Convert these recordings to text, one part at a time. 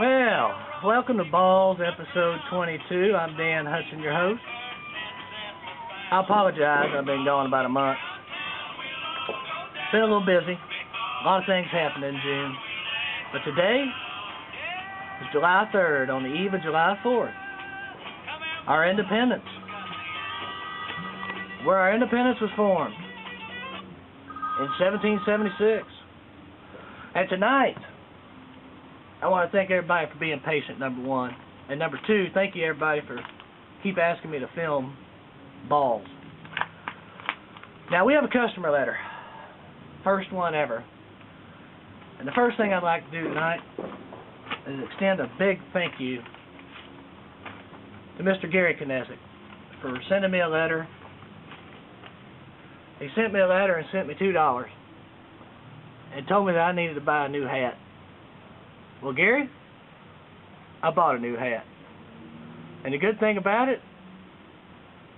Well, welcome to Balls, episode 22. I'm Dan Hudson, your host. I apologize, I've been gone about a month. Been a little busy. A lot of things happened in June. But today is July 3rd, on the eve of July 4th. Our independence. Where our independence was formed. In 1776. And tonight, I want to thank everybody for being patient, number one. And number two, thank you everybody for keep asking me to film balls. Now, we have a customer letter. First one ever. And the first thing I'd like to do tonight is extend a big thank you to Mr. Gary Kinesic for sending me a letter. He sent me a letter and sent me $2 and told me that I needed to buy a new hat. Well, Gary, I bought a new hat. And the good thing about it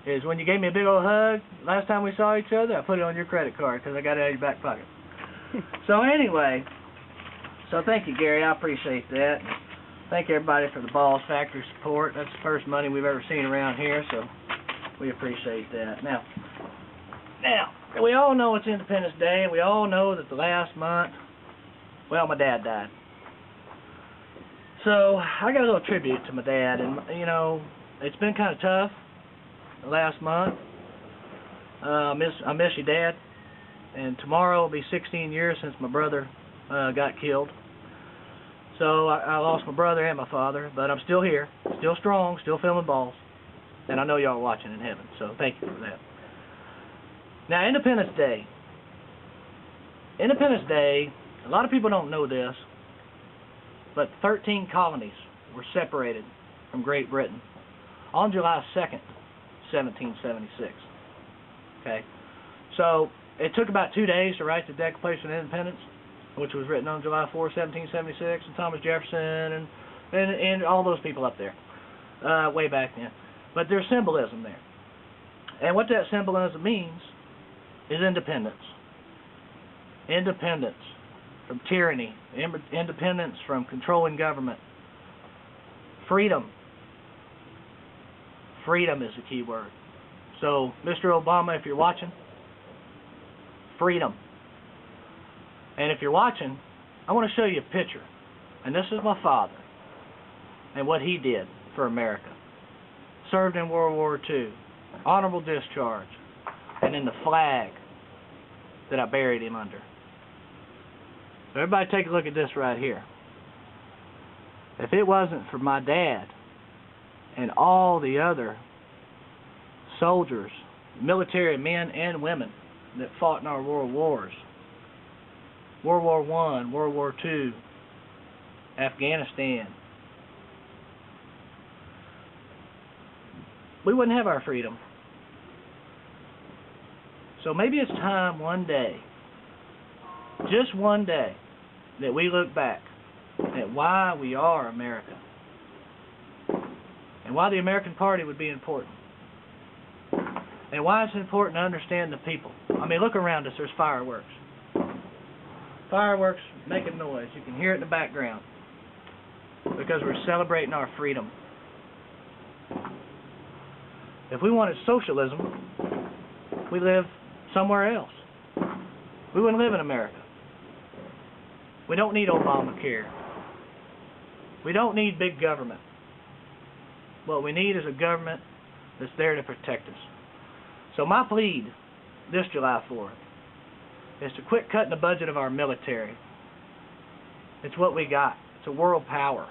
is when you gave me a big old hug last time we saw each other, I put it on your credit card because I got it out of your back pocket. So anyway, thank you, Gary. I appreciate that. Thank everybody for the Balls Factory support. That's the first money we've ever seen around here, so we appreciate that. Now, we all know it's Independence Day, and we all know that the last month, well, my dad died. So I got a little tribute to my dad, and you know, it's been kind of tough the last month. I miss you, Dad. And tomorrow will be 16 years since my brother got killed. So I lost my brother and my father, but I'm still here, still strong, still filming balls, and I know y'all are watching in heaven. So thank you for that. Now, Independence Day. Independence Day. A lot of people don't know this, but 13 colonies were separated from Great Britain on July 2nd, 1776. Okay? So, it took about 2 days to write the Declaration of Independence, which was written on July 4, 1776, and Thomas Jefferson and all those people up there, way back then. But there's symbolism there. And what that symbolism means is independence. Independence from tyranny, independence from controlling government, freedom. Freedom is the key word. So, Mr. Obama, if you're watching, freedom. And if you're watching, I want to show you a picture. And this is my father and what he did for America. Served in World War II, honorable discharge, and then the flag that I buried him under. So everybody take a look at this right here. If it wasn't for my dad and all the other soldiers, military men and women that fought in our world wars, World War I, World War II, Afghanistan, we wouldn't have our freedom. So maybe it's time one day, just one day, that we look back at why we are America and why the American Party would be important and why it's important to understand the people. I mean, look around us, there's fireworks. Fireworks making noise. You can hear it in the background because we're celebrating our freedom. If we wanted socialism, we live somewhere else. We wouldn't live in America. We don't need Obamacare. We don't need big government. What we need is a government that's there to protect us. So my plea this July 4th is to quit cutting the budget of our military. It's what we got. It's a world power.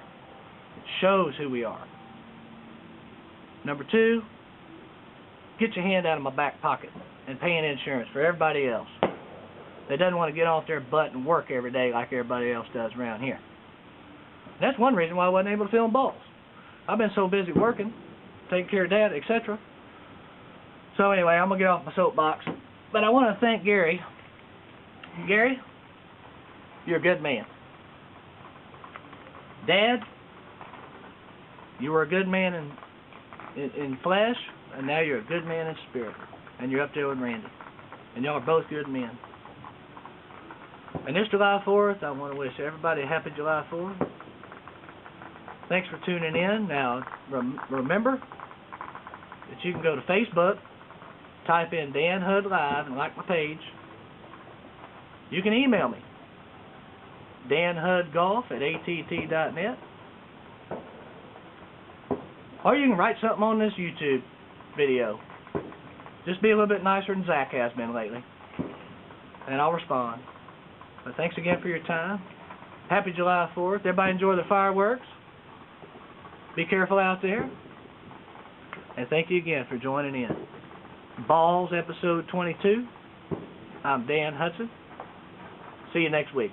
It shows who we are. Number two, get your hand out of my back pocket and paying insurance for everybody else that doesn't want to get off their butt and work every day like everybody else does around here. And that's one reason why I wasn't able to film balls. I've been so busy working, taking care of Dad, etc. So anyway, I'm going to get off my soapbox. But I want to thank Gary. Gary, you're a good man. Dad, you were a good man in flesh, and now you're a good man in spirit. And you're up there with Randy. And y'all are both good men. And this July 4th, I want to wish everybody a happy July 4th. Thanks for tuning in. Now, remember that you can go to Facebook, type in Dan Hudd Live, and like my page. You can email me, danhuddgolf@att.net. Or you can write something on this YouTube video. Just be a little bit nicer than Zach has been lately, and I'll respond. But thanks again for your time. Happy July 4th. Everybody enjoy the fireworks. Be careful out there. And thank you again for joining in. Balls, episode 22. I'm Dan Hudson. See you next week.